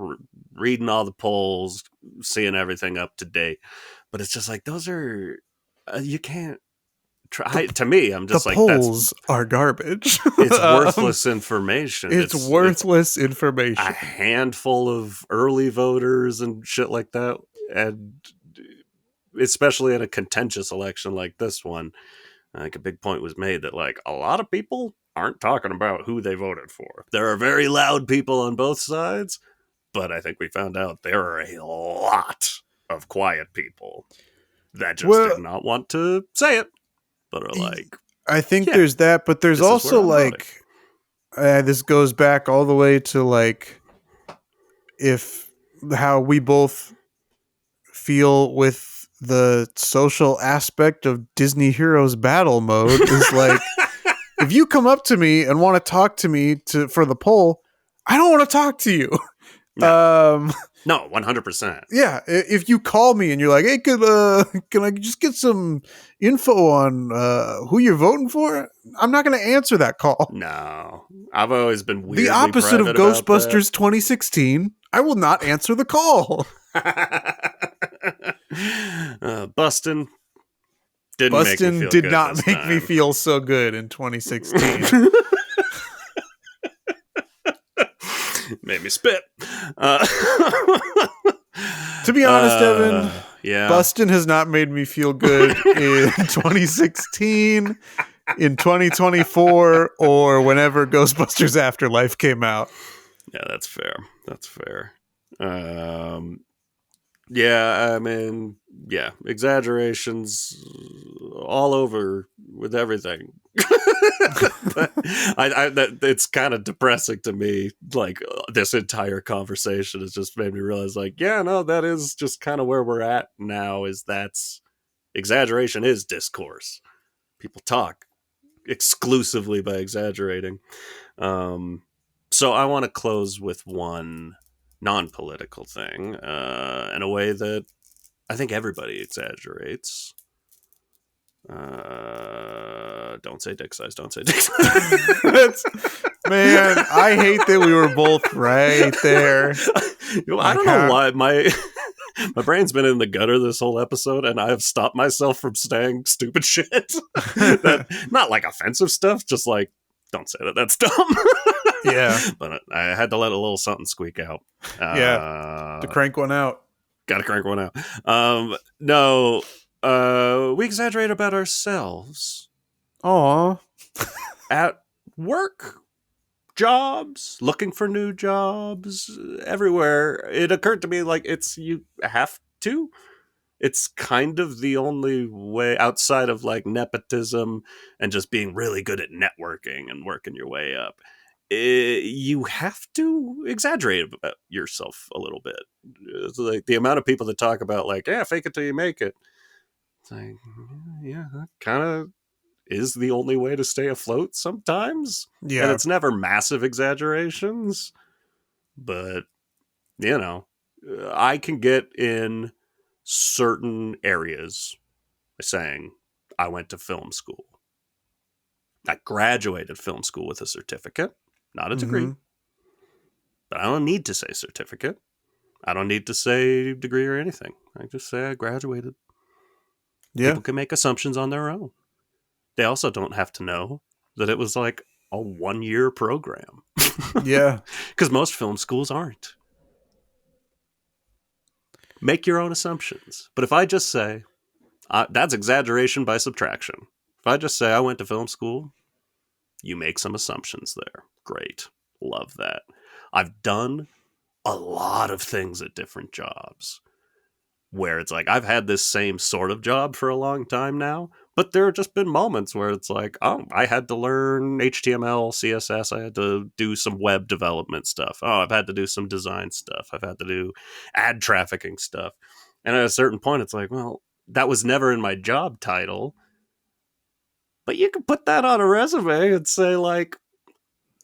reading all the polls, seeing everything up to date, but it's just like those are you can't try. To me, I'm The just like that's polls are garbage. it's worthless information. It's worthless a information. handful of early voters and shit like that, and especially in a contentious election like this one, I think a big point was made that like a lot of people aren't talking about who they voted for. There are very loud people on both sides, but I think we found out there are a lot of quiet people that just Well, did not want to say it, but are like, I think yeah, there's that, but there's this is where also I'm voting. like this goes back all the way to like if how we both feel with the social aspect of Disney Heroes battle mode is like if you come up to me and want to talk to me for the poll, I don't want to talk to you. No, Um, no, 100%. yeah, if you call me and you're like, "Hey, can I just get some info on who you're voting for?" I'm not going to answer that call. No, I've always been weirdly The opposite of private about that. Ghostbusters 2016, I will not answer the call. Bustin' didn't make me Bustin' feel did good not this make me time. feel so good in 2016. Made me spit. To be honest, Evan, yeah. Bustin' has not made me feel good in 2016, in 2024, or whenever Ghostbusters Afterlife came out. Yeah, that's fair. That's fair. Yeah, I mean, yeah, exaggerations all over with everything. But it's kind of depressing to me. Like this entire conversation has just made me realize, like, yeah, no, that is just kind of where we're at now. Is that's exaggeration is discourse. People talk exclusively by exaggerating. So I want to close with one non-political thing in a way that I think everybody exaggerates. Don't say dick size. Don't say dick size. Man, I hate that we were both right there. I don't know why my brain's been in the gutter this whole episode, and I have stopped myself from saying stupid shit. That not like offensive stuff, just like don't say that. That's dumb. Yeah, but I had to let a little something squeak out. yeah, to crank one out. Gotta crank one out. No, we exaggerate about ourselves. Aw. At work, jobs, looking for new jobs, everywhere. It occurred to me like you have to. It's kind of the only way outside of like nepotism and just being really good at networking and working your way up. You have to exaggerate about yourself a little bit. It's like the amount of people that talk about like, yeah, fake it till you make it. It's like, yeah, that kind of is the only way to stay afloat sometimes. Yeah. And it's never massive exaggerations, but I can get in certain areas by saying I went to film school. I graduated film school with a certificate, not a degree. But I don't need to say certificate. I don't need to say degree or anything. I just say I graduated. Yeah. People can make assumptions on their own. They also don't have to know that it was like a 1-year program. Yeah. Because most film schools aren't. Make your own assumptions. But if I just say, that's exaggeration by subtraction. If I just say I went to film school, you make some assumptions there. Great. Love that. I've done a lot of things at different jobs where it's like I've had this same sort of job for a long time now, but there have just been moments where it's like, oh, I had to learn HTML, CSS, I had to do some web development stuff. Oh, I've had to do some design stuff. I've had to do ad trafficking stuff. And at a certain point, it's like, well, that was never in my job title, but you can put that on a resume and say like,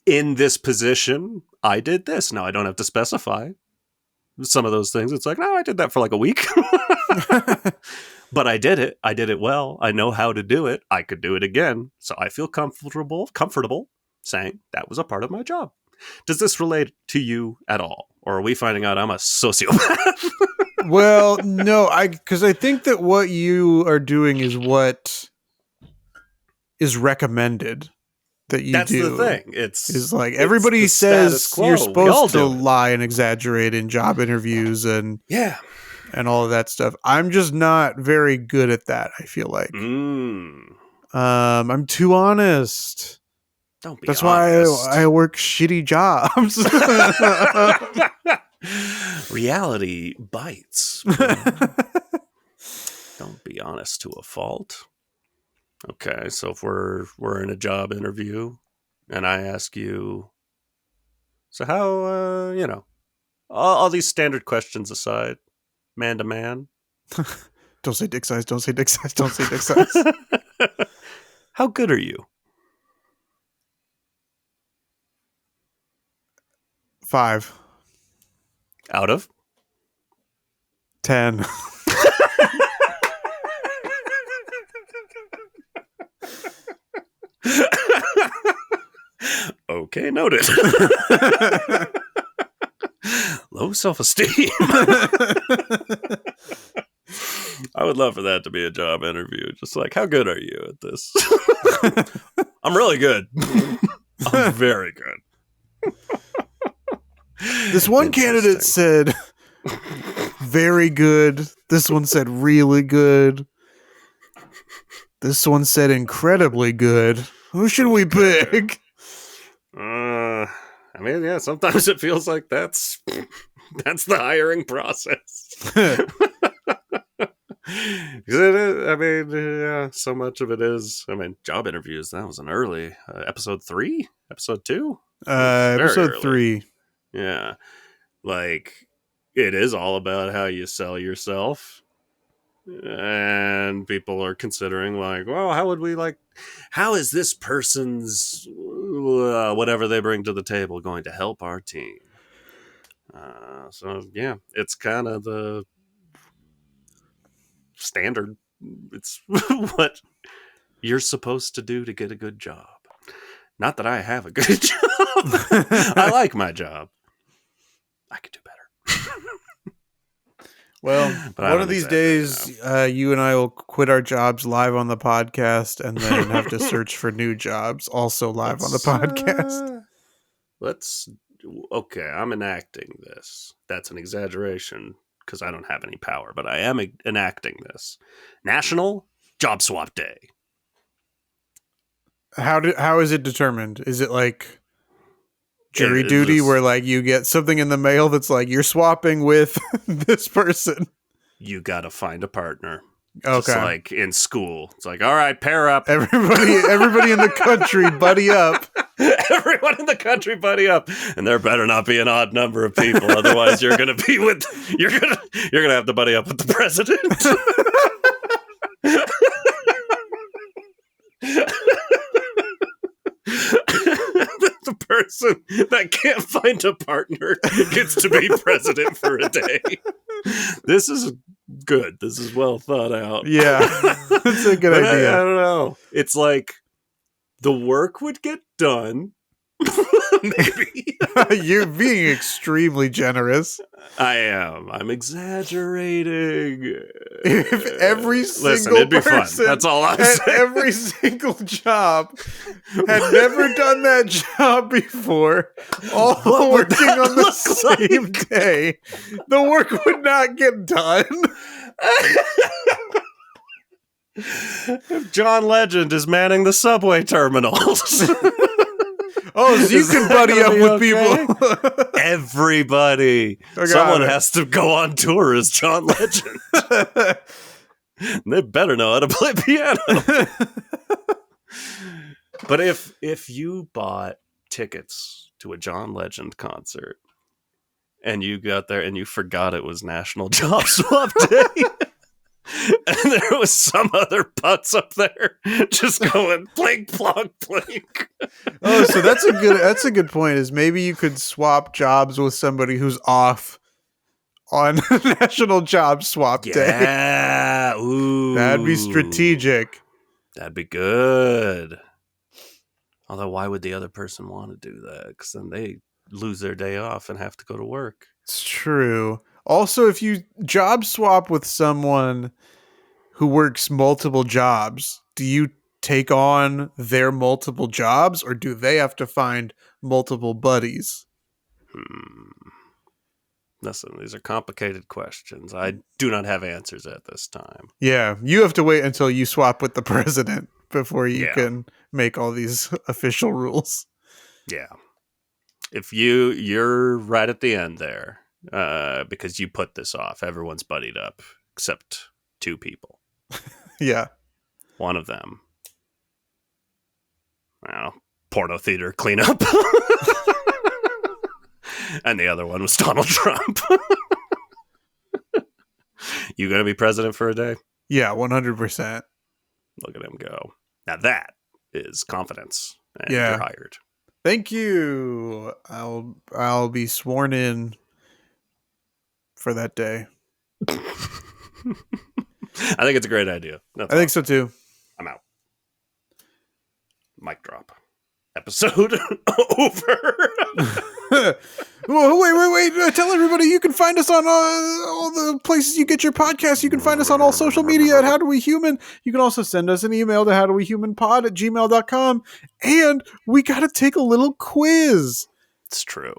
in this position, I did this. Now I don't have to specify some of those things. It's like, no, I did that for like a week. But I did it. I did it well. I know how to do it. I could do it again. So I feel comfortable saying that was a part of my job. Does this relate to you at all? Or are we finding out I'm a sociopath? Well, no, because I think that what you are doing is what is recommended that you That's do. the thing. It's like everybody says you're supposed to lie and exaggerate in job interviews and all of that stuff. I'm just not very good at that, I feel like. I'm too honest. Don't be That's honest. why I work shitty jobs. Reality bites. Don't be honest to a fault. Okay, so if we're in a job interview and I ask you, so how, all these standard questions aside, man to man. Don't say dick size, don't say dick size, don't say dick size. How good are you? 5 out of 10. Okay, noted. Low self-esteem. I would love for that to be a job interview. Just like, how good are you at this? I'm really good. I'm very good. This one candidate said very good. This one said really good. This one said incredibly good. Who should we pick? I mean, yeah, sometimes it feels like that's the hiring process. So much of it is, job interviews. That was an early episode 3, episode 2, episode 3. Yeah, like it is all about how you sell yourself, and people are considering like, well, how is this person's whatever they bring to the table going to help our team? So yeah, it's kind of the standard. It's what you're supposed to do to get a good job. Not that I have a good job. I like my job. I could do better. Well, one of these days, you and I will quit our jobs live on the podcast and then have to search for new jobs also live on the podcast. Okay, I'm enacting this. That's an exaggeration because I don't have any power, but I am enacting this. National Job Swap Day. How is it determined? Is it like jury duty where like you get something in the mail that's like you're swapping with this person? You got to find a partner. Okay. Just like in school. It's like, all right, pair up. Everybody in the country, buddy up. Everyone in the country, buddy up. And there better not be an odd number of people. Otherwise, you're going to have to buddy up with the president. The person that can't find a partner gets to be president for a day. This is good. This is well thought out. Yeah, that's a good idea. I don't know. It's like the work would get done. Maybe. You're being extremely generous. I am. I'm exaggerating. If every single it'd be person fun. That's all I'm at saying. every single job had never done that job before, all working on the same day, the work would not get done. If John Legend is manning the subway terminals. Oh, so you can buddy up with people. Everybody. Someone has to go on tour as John Legend. They better know how to play piano. But if you bought tickets to a John Legend concert and you got there and you forgot it was National Job Swap Day, And there was some other putz up there just going blink, plonk, blink. Oh, so that's a good point. Is maybe you could swap jobs with somebody who's off on National Job Swap Day. Yeah. Ooh. That'd be strategic. That'd be good. Although, why would the other person want to do that? Because then they lose their day off and have to go to work. It's true. Also, if you job swap with someone who works multiple jobs, do you take on their multiple jobs, or do they have to find multiple buddies? Listen, these are complicated questions. I do not have answers at this time. Yeah, you have to wait until you swap with the president before you can make all these official rules. Yeah. If you're right at the end there, because you put this off. Everyone's buddied up except two people. Yeah. One of them, well, porno theater cleanup. And the other one was Donald Trump. You gonna be president for a day? Yeah, 100%. Look at him go. Now that is confidence. And Yeah. you're hired. Thank you. I'll be sworn in for that day. I think it's a great idea. I think so too. I'm out. Mic drop. Episode over. Whoa, wait. Tell everybody you can find us on all the places you get your podcasts. You can find us on all social media at HowDoWeHuman. You can also send us an email to HowDoWeHumanPod@gmail.com. And we got to take a little quiz. It's true.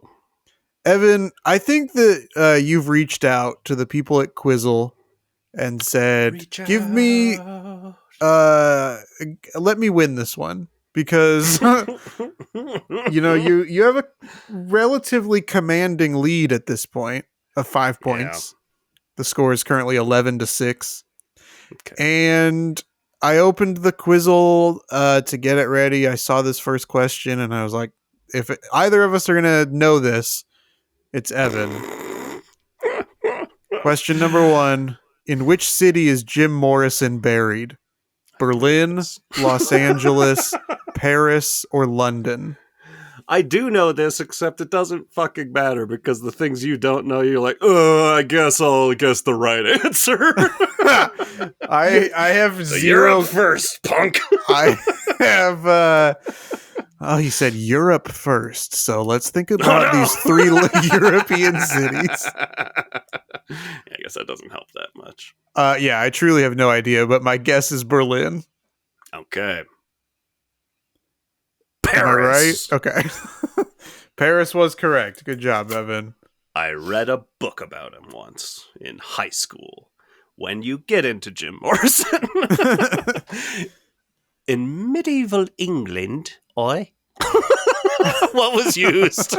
Evan, I think that you've reached out to the people at Quizzle and said, give me, let me win this one. Because, you have a relatively commanding lead at this point of 5 points. Yeah. The score is currently 11-6. Okay. And I opened the Quizzle to get it ready. I saw this first question and I was like, if either of us are going to know this, it's Evan. Question number 1. In which city is Jim Morrison buried? Berlin, Los Angeles, Paris, or London? I do know this, except it doesn't fucking matter because the things you don't know, you're like, I guess I'll guess the right answer. I have zero. Europe first, punk. I have. He said Europe first. So let's think about these 3 European cities. Yeah, I guess that doesn't help that much. Yeah, I truly have no idea, but my guess is Berlin. Okay. Paris. Am I right? Okay. Paris was correct. Good job, Evan. I read a book about him once in high school. When you get into Jim Morrison. In medieval England, what was used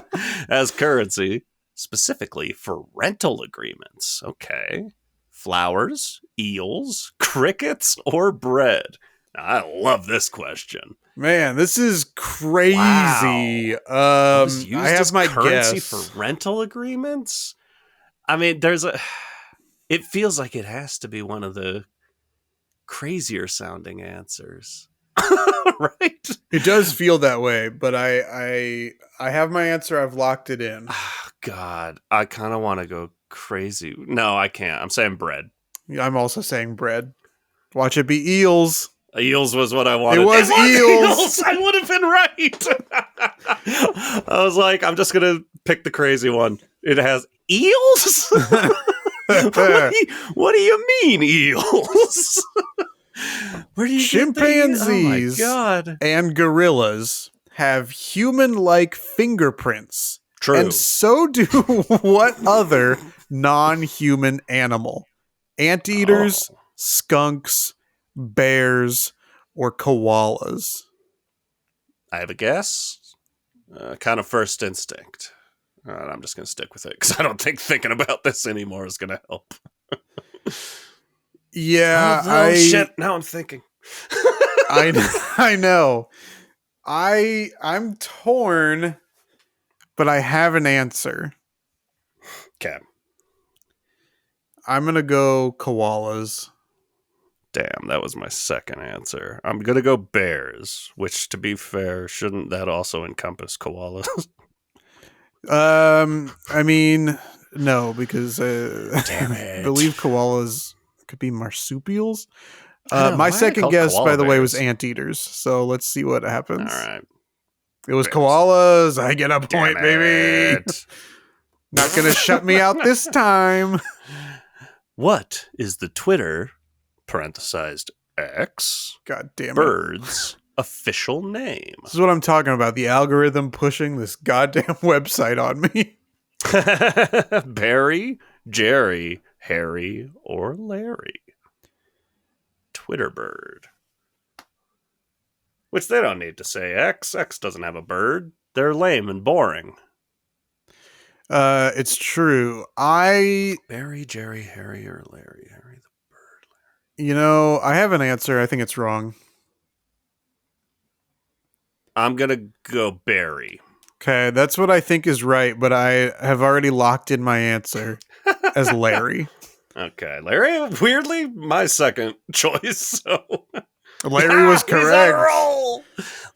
as currency specifically for rental agreements? Okay. Flowers, eels, crickets, or bread? I love this question. Man, this is crazy. Wow. I have my currency guess for rental agreements. I mean, it feels like it has to be one of the crazier sounding answers. Right? It does feel that way, but I have my answer. I've locked it in. Oh, God, I kind of want to go crazy. No, I can't. I'm saying bread. I'm also saying bread. Watch it be eels. Eels was what I wanted. It was eels. I would have been right. I was like, I'm just going to pick the crazy one. It has eels? What do you mean, eels? Where do you Chimpanzees God. And gorillas have human-like fingerprints. True. And so do what other non-human animal? Anteaters, skunks, bears, or koalas? I have a guess. Kind of first instinct. I'm just going to stick with it because I don't think thinking about this anymore is going to help. Yeah, shit. Now I'm thinking. I know. I'm torn, but I have an answer. Okay. I'm gonna go koalas. Damn, that was my second answer. I'm gonna go bears, which, to be fair, shouldn't that also encompass koalas? I mean, no, because Damn I it. believe koalas could be marsupials. I know, My why are they second called guess, by koala the way, was bears? anteaters. So let's see what All happens. right. It was Bears. koalas. I get a Damn point, baby. it. Not gonna shut me out this time. What is the Twitter (parenthesized X) God damn it. bird's official name? This is what I'm talking about. The algorithm pushing this goddamn website on me. Barry, Jerry, Harry, or Larry? Twitter bird. Which they don't need to say X. X doesn't have a bird. They're lame and boring. It's true. I Barry, Jerry, Harry, or Larry? Harry the bird. I have an answer. I think it's wrong. I'm going to go Barry. Okay, that's what I think is right, but I have already locked in my answer as Larry. Okay, Larry, weirdly, my second choice, so... Larry was He's on a correct. roll!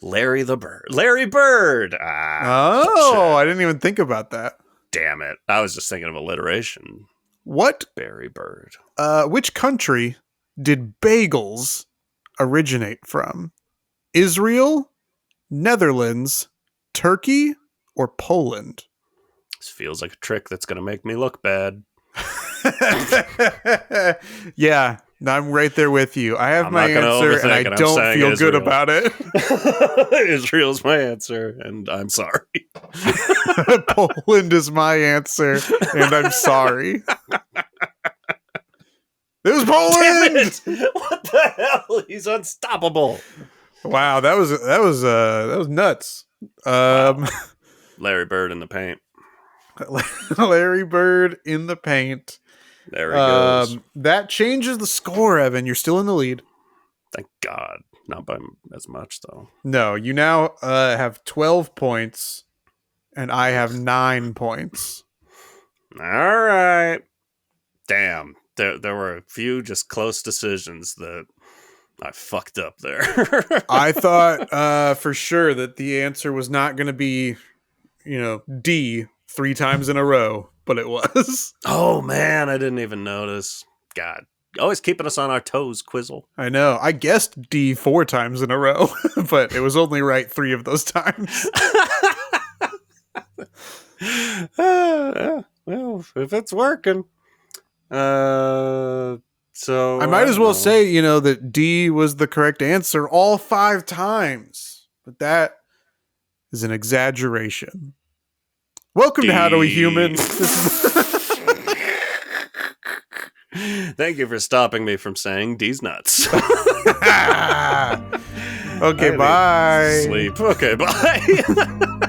Larry the bird. Larry Bird! Oh, I didn't even think about that. Damn it. I was just thinking of alliteration. What? Barry Bird. Which country did bagels originate from? Israel, Netherlands, Turkey, or Poland? This feels like a trick that's going to make me look bad. Yeah, I'm right there with you. I have I'm my not gonna answer, and overthink I it. I'm don't saying feel good Israel. about it. Israel's my answer, and I'm sorry. Poland is my answer, and I'm sorry. It was Damn Poland. it! What the hell? He's unstoppable. Wow, that was nuts. Wow. Larry Bird in the paint. Larry Bird in the paint. There he goes. That changes the score, Evan. You're still in the lead. Thank God. Not by as much, though. No, you now have 12 points, and I have 9 points. All right. Damn. There were a few just close decisions that I fucked up there. I thought for sure that the answer was not going to be, D 3 times in a row, but it was. Oh, man. I didn't even notice. God. Always keeping us on our toes, Quizzle. I know. I guessed D 4 times in a row, but it was only right 3 of those times. Well, if it's working. So I might as well say, that D was the correct answer all 5 times. But that is an exaggeration. Welcome to How Do We Human. Thank you for stopping me from saying D's nuts. Okay, bye. Sleep. Okay, bye.